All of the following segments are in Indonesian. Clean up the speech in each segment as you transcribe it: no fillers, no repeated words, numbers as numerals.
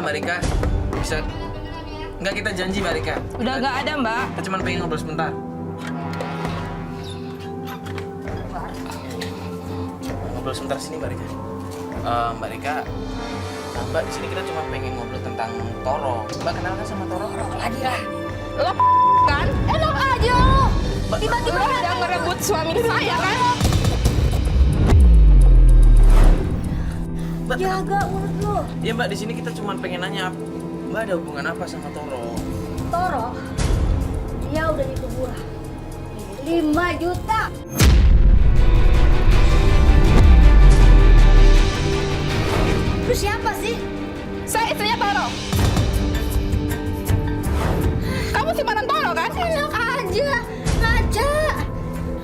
Mbak Rika. Bisa nggak kita janji Mbak Rika? Udah nggak ada, Mbak. Kita cuma pengen ngobrol sebentar. Ngobrol sebentar sini Mbak Rika. Mbak Rika, Mbak di sini kita cuma pengen ngobrol tentang Toro. Mbak kenal kan sama Toro? Lagi lah. Lo kan? Enak aja lo. Tiba-tiba Lo udah ngerebut suami saya kan? Mbak, jaga mulut lo. ya Mbak di sini kita cuma pengen nanya, Mbak ada hubungan apa sama Toro? Toro, dia udah nipu gua 5 juta. Lu siapa sih? Saya istrinya Toro. Kamu simpanan Toro kan? Enak aja, ngaca.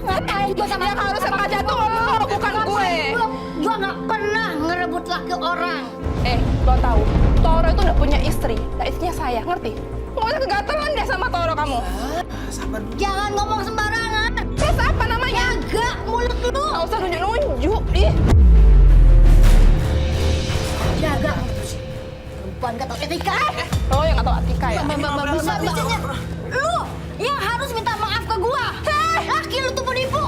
Ngapain gua sama Yang harus sengaja tuh lo, bukan gue. Gua nggak pernah ngerebut laki orang. Lo tahu, Toro itu udah punya istri. Nah, istrinya saya, ngerti? Nggak usah kegatelan deh sama Toro kamu. Sabar. Jangan ngomong sembarangan. Terus apa namanya? Jaga mulut lu. Nggak usah nunjuk-nunjuk. Ih. Jaga mulut sih. Perempuan gak tau etika. Lo yang nggak tahu Atika ya? Bisa-bisanya lu yang harus minta maaf ke gua. Laki lu tuh penipu.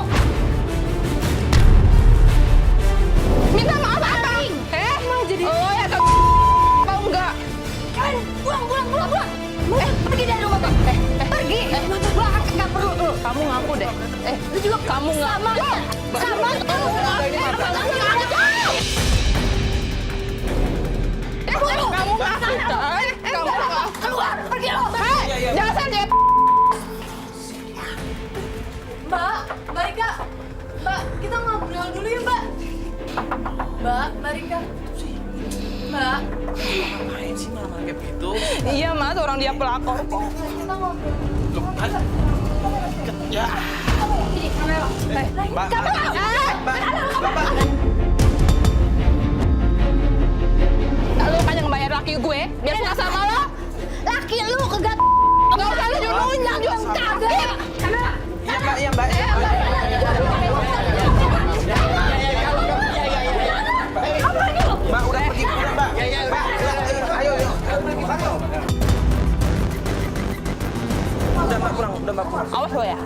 Minta maaf apa? Mau jadi... Oh ya, mau enggak? Pulang. Pergi dari rumah gua. Pergi. Gua nggak perlu lu. Kamu ngaku deh. Lu juga Kamu ngaku. sama Kamu ngaku. Kamu ngaku. keluar. Pergi lu. Jangan cewek. Mbak Rika, Mbak, kita ngobrol dulu ya, Mbak. Mbak Rika. Mbak, Ngapain sih malah kayak gitu? Iya mas, orang dia pelakor kok. kita ngobrol. Ya. Mbak. Lo kan yang bayar laki gue, biar suka sama lo. Laki lu kegat. Nggak usah nunjuk-nunjuk, kagak. Iya Mbak. Mbak udah pergi udah Mbak. Mbak, ayo. Udah Mbak kurang. Awas lo ya.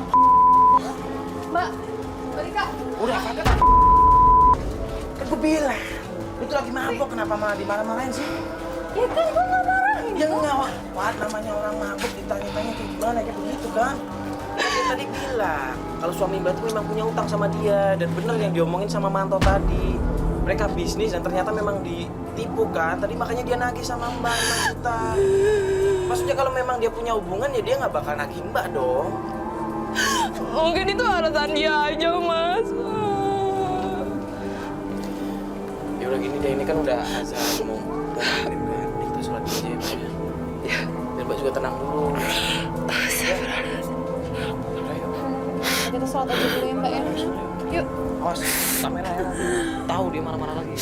Mbak Rika. Udah kagak. Kan gue bilang, itu lagi mabok kenapa malah dimarah-marahin sih? Ya kan gue nggak marahin. Ya enggak, Wah, namanya orang mabuk ditanya-tanya kayak gimana, kayak begitu kan? Dia tadi bilang, kalau suami Mbak tuh memang punya utang sama dia, dan bener yang diomongin sama Manto tadi. Mereka bisnis dan ternyata memang ditipu kan, tadi makanya dia nagih sama Mbak 5 juta. Maksudnya kalau memang dia punya hubungan, ya dia nggak bakal nagih Mbak dong. Mungkin itu alasan dia aja mas. Ya udah gini deh, ini kan udah azan mau maghrib kan, ini kita sholat aja ya Mbak ya. Biar Mbak juga tenang dulu. Kita sholat aja dulu ya, Mbak ya. Yuk. Awas, kamera ya. Tahu dia marah-marah lagi.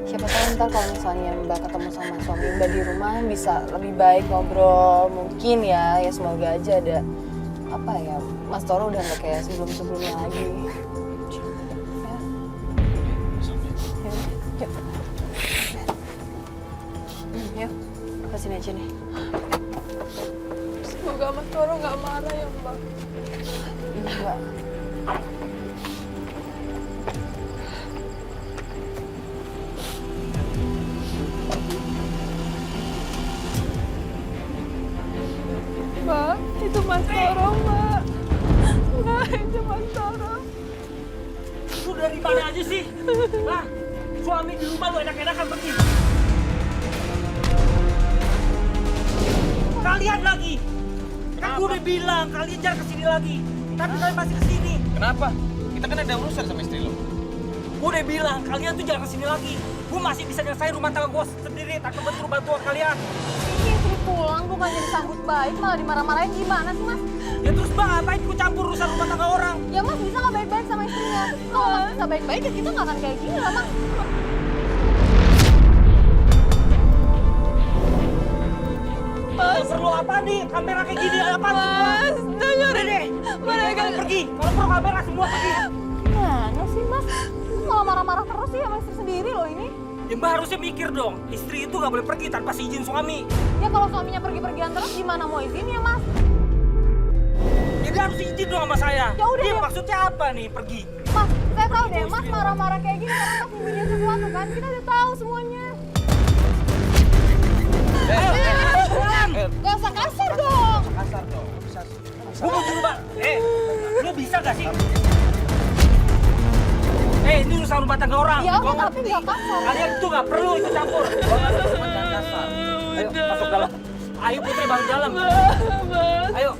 Siapa tahu ntar kalau misalnya Mbak ketemu sama suami Mbak di rumah bisa lebih baik ngobrol, mungkin ya semoga aja ada apa ya, Mas Toro udah nggak kayak sebelum-sebelumnya lagi. Ya. Yuk, kesini aja nih. Semoga Mas Toro nggak marah ya Mbak. Mbak. aja Mas Toro. Lu dari mana aja sih? Lah, suami di rumah lu enak-enakan pergi. Kalian lagi. Kan gue udah bilang kalian jangan kesini lagi. Tapi kalian masih kesini. Kenapa? Kita kan ada urusan sama istri lo. Gue udah bilang kalian tuh jangan kesini lagi. Gue masih bisa nyelesain rumah tangga gue sendiri. Tak kebetul bantuan kalian. Ini istri pulang bukannya disambut baik malah dimarah-marahin, gimana sih Mas? Ya terus bang, ngapain gue campur urusan rumah tangga orang? Ya Mas bisa nggak baik-baik sama istrinya? Kalau Mas bisa baik-baik ya kita nggak akan kayak gini lah Mas. Mas, perlu apa nih? Kamera kayak gini apa semua? Mas, dengerin deh. mereka. Kalian pergi. Kalau perlu kamera semua pergi. Gimana sih Mas? Malah marah-marah terus sih sama istri sendiri loh ini. Ya mbak harusnya mikir dong. Istri itu nggak boleh pergi tanpa izin suami. Ya kalau suaminya pergi-pergian terus gimana mau izinnya Mas? Ya dia harus izin dong sama saya. Ya udah, Dia ya. maksudnya apa nih pergi? Mas, saya tahu deh Mas marah-marah kayak gini karena Mas sembunyiin sesuatu kan? Kita udah tahu semuanya. Gak usah kasar dong. Kasar dong. Gue mau dulu mbak. Lu bisa gak sih? Ini urusan rumah tangga orang. Ya Gua udah tapi ngerti. gak kasar. Kalian tuh nggak perlu ikut campur. Jangan kasar. Ayo masuk dalam. Ayo Putri masuk dalam. Ayo.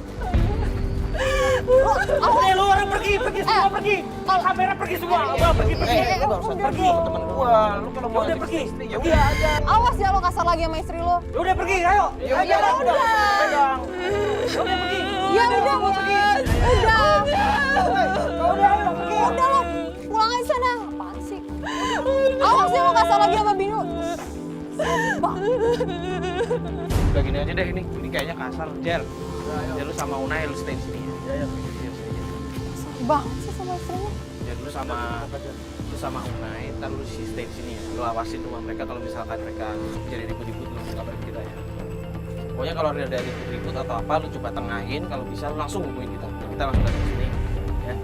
Udah lu orang pergi semua pergi. Kamera pergi semua. Udah pergi. Lu gak usah pergi ke temen gua. Lu kalau mau Udah ada pergi. istri, ya udah aja. Awas ya lo kasar lagi sama istri lo. Udah pergi, ayo. Ya Ayo, udah. pegang. Udah pergi. Ya udah Mas. Udah. Udah ayo pergi. Udah lo pulang aja sana. Apaan sih? Awas ya lo kasar lagi sama Binu. Bang. Udah gini aja deh ini. Ini kayaknya kasar, Jer. Ya lu sama Unai lu stay di sini ya. Bang sih sama istrinya. Ya lu sama Unai, ntar lu stay di sini ya. Lu awasin rumah mereka kalau misalkan mereka jadi ribut-ribut lu kabarin kita ya. Pokoknya kalau ada ribut atau apa lu coba tengahin, kalau bisa lu langsung hubungin kita. Kita langsung datang ke sini ya.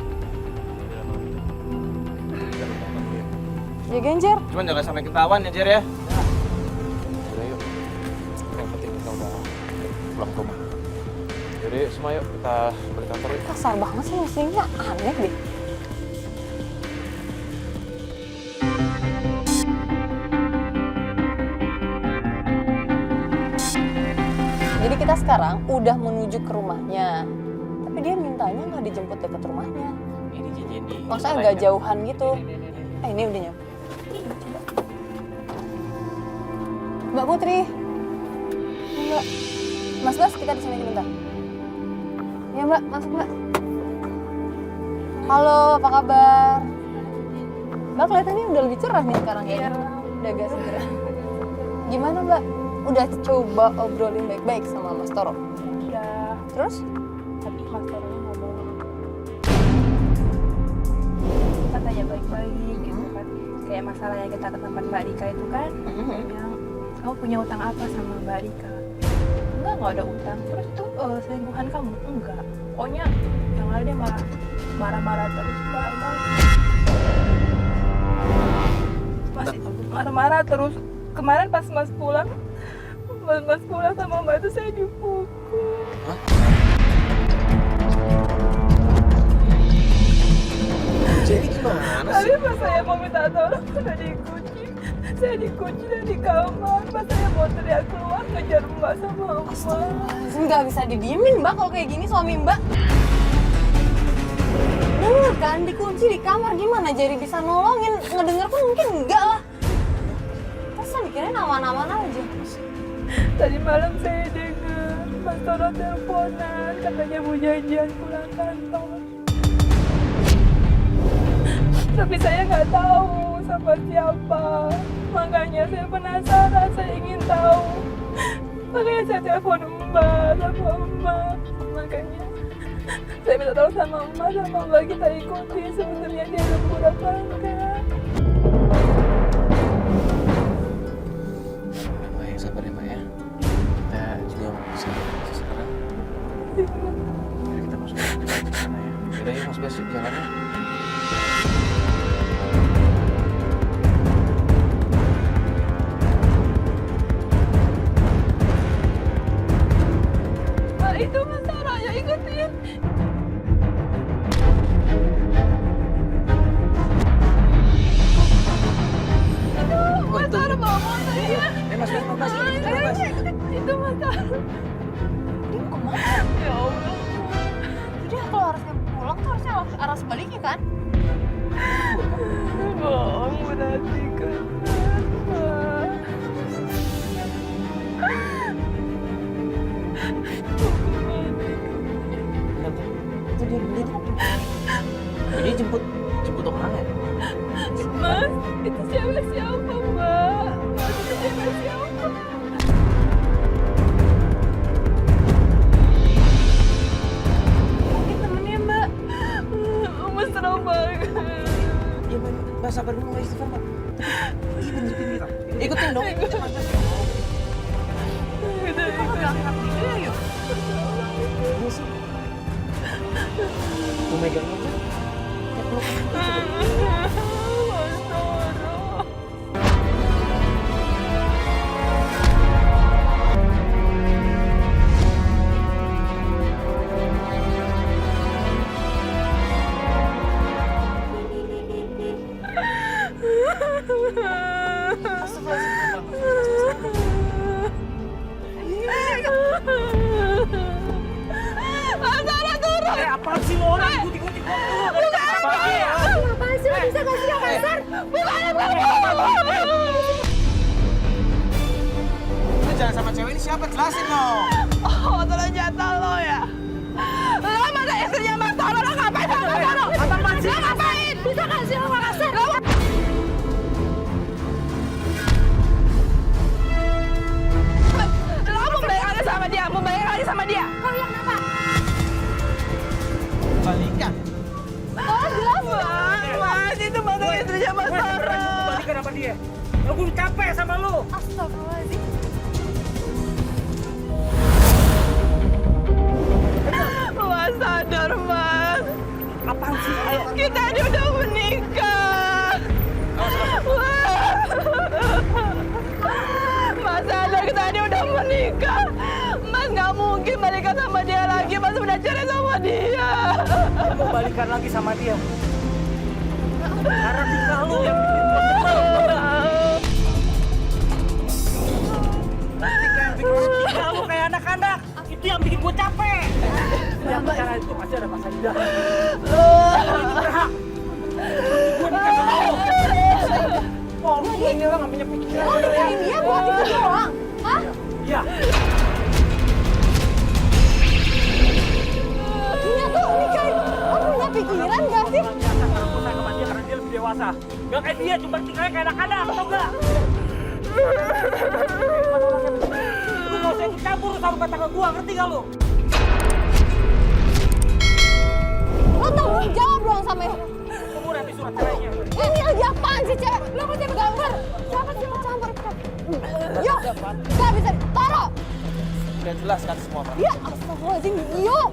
Ya Genjer. Cuman jangan sampai ketahuan ya, Jer ya. Udah yuk. Yang penting kita udah pulang ke rumah. Yaudah yuk semua yuk, kita balik kantor yuk. Kasar banget sih istrinya. Aneh deh. Jadi kita sekarang udah menuju ke rumahnya. Tapi dia mintanya nggak dijemput deket rumahnya. Ini janjian di. Maksudnya nggak jauhan gitu. Ini udah nyampe. Mbak Putri. Mbak. Mas Bas, kita di sini sebentar. Ya Mbak, masuk Mbak. Halo, apa kabar? Mbak kelihatannya udah lebih cerah nih sekarang ya. Udah agak segera. Gimana Mbak? Udah coba obrolin baik-baik sama Mas Toro? Udah, Terus? tapi Mas Toronya ngomong katanya baik-baik gitu kan. Kayak masalah yang kita ke tempat Mbak Rika itu kan, dia bilang, kamu punya utang apa sama Mbak Rika? Enggak ada utang. Terus itu selingkuhan kamu? Enggak. Pokoknya yang ada dia marah-marah terus Mbak. Mas marah-marah terus. Kemarin pas Mas pulang sama Mbak itu saya dipukul. Jadi gimana Tapi sih? pas saya mau minta tolong udah dikunci. Saya dikunci dari kamar. Pas saya mau teriak keluar ngejar Mbak sama Mbak. Nggak bisa didiemin Mbak kalau kayak gini suami Mbak. Bener kan, dikunci di kamar gimana jadi bisa nolongin? Ngedenger pun mungkin enggak lah. Masa dikirain aman-aman aja. Tadi malam saya dengar Mas Toro teleponan katanya mau janjian pulang kantor. Tapi saya nggak tahu sama siapa. Makanya saya penasaran, saya ingin tahu. Makanya saya telepon Mbak sama Mbak. Makanya saya minta tolong sama Mbak kita ikuti. Sebenarnya dia lembur apa enggak. Mbak yang sabar ya Mbak ya. Kita juga bisa sekarang. Jadi kita masuk ke sana ya. Yaudah yuk Mas Bas, yuk jalan ya. Itu Mas Toro ya ikutin. arah sebaliknya kan? Bohong berarti kan. Itu dia beli tuh. Jadi jemput orang ya? Mas, itu siapa Mbak? Mas, itu siapa? Mungkin temennya Mbak. Mesra banget. Iya Mbak, sabar dulu Mbak, istighfar Mbak. Ikutin kita. Ikutin dong. Ini sih. Mau megang aja. Ya peluk aja. Apaan sih lo orang ikut-ikut gua tuh? Apaan sih lo bisa kasih yang kasar? Lu jalan sama cewek ini siapa? Jelasin dong. Oh, tolong jatah lo ya. Lo mana istrinya Mas Toro? Lo ngapain sama Mas Toro? Lo ngapain? Bisa kasih yang kasar? Lo membayar lagi sama dia? Membayar lagi sama dia? Kau yang apa? Balikan. Oh, jelas. Mas, itu mana istrinya Mas Toro? Balikan sama dia. Aku capek sama lu. Astagfirullahaladzim. Mas sadar Mas. Apaan sih? Ayo. Kita ini udah menikah. Mas sadar kita ini udah menikah. Mas nggak mungkin balikan sama dia lagi. Mas udah cerai sama dia. Mau balikan lagi sama dia. Karena tingkah lu yang bikin gua kesel. Tingkah lu kayak anak-anak. Itu yang bikin gua capek. Yang bicara itu pasti ada Mas Aida. Itu berhak. Gua nikah sama lu. Oh, lu ini orang nggak punya pikiran. Kau nikahin dia buat itu doang? Hah? Iya. Dia tuh nikahin. Kau punya pikiran gak sih? Orang biasa kalau gua sayang sama dia karena dia lebih dewasa. Gak kayak dia, cuma tinggalnya kayak anak-anak, tau gak? Lu gak usah ikut campur sama kata gua, ngerti gak lu? Lo tanggung jawab dong sama Tunggu nanti surat cerainya. ini lagi apaan sih cewek? Lo mesti gambar. Siapa sih mau campur? Yuk, gak bisa. Taro. Udah jelas kan semua Pak. Ya, astagfirullahaladzim. Yuk.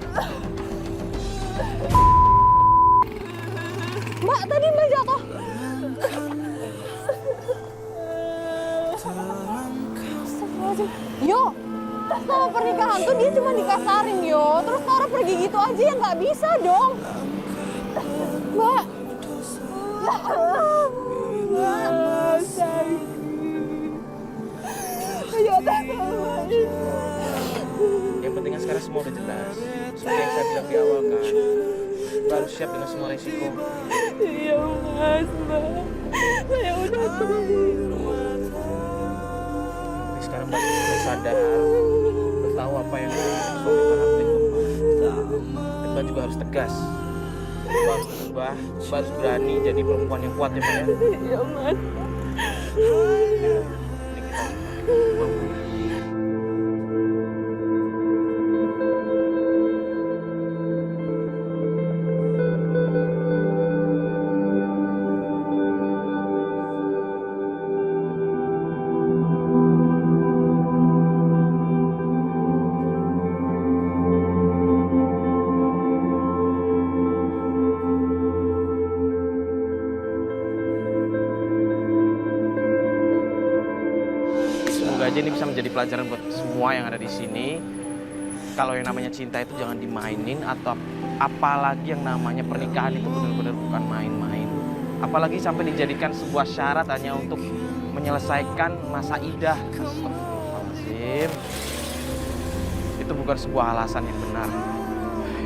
Mbak, tadi Mbak jatuh. Astagfirullahaladzim. Yo, sama pernikahan tuh dia cuma dikasarin yo. Terus Tara pergi gitu aja ya nggak bisa dong. Mbak. Mbak. Ayo, Yang penting kan sekarang semua udah jelas. Seperti yang saya bilang di awal kan. Lo harus siap dengan semua resiko. Iya Mas, Mbak. Saya udah terima. Tapi sekarang Mbak sudah sadar. Udah tahu apa yang suami Mbak lakuin ke Mbak. Dan Mbak juga harus tegas. Mbak harus berubah. Mbak harus berani jadi perempuan yang kuat ya Mbak ya. Iya Mas. Ini kita pulang. Semoga aja ini bisa menjadi pelajaran buat semua yang ada di sini. Kalau yang namanya cinta itu jangan dimainin, atau apalagi yang namanya pernikahan itu benar-benar bukan main-main. Apalagi sampai dijadikan sebuah syarat hanya untuk menyelesaikan masa idah. Astagfirullahaladzim. Itu bukan sebuah alasan yang benar.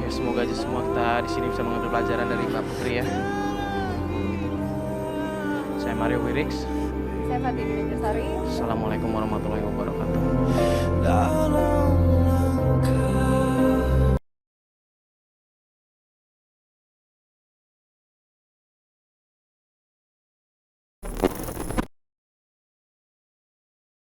Ya semoga aja semua kita di sini bisa mengambil pelajaran dari Mbak Putri ya. Saya Mario Wirix. Saya Fatih Dinajasari. Assalamualaikum warahmatullahi wabarakatuh.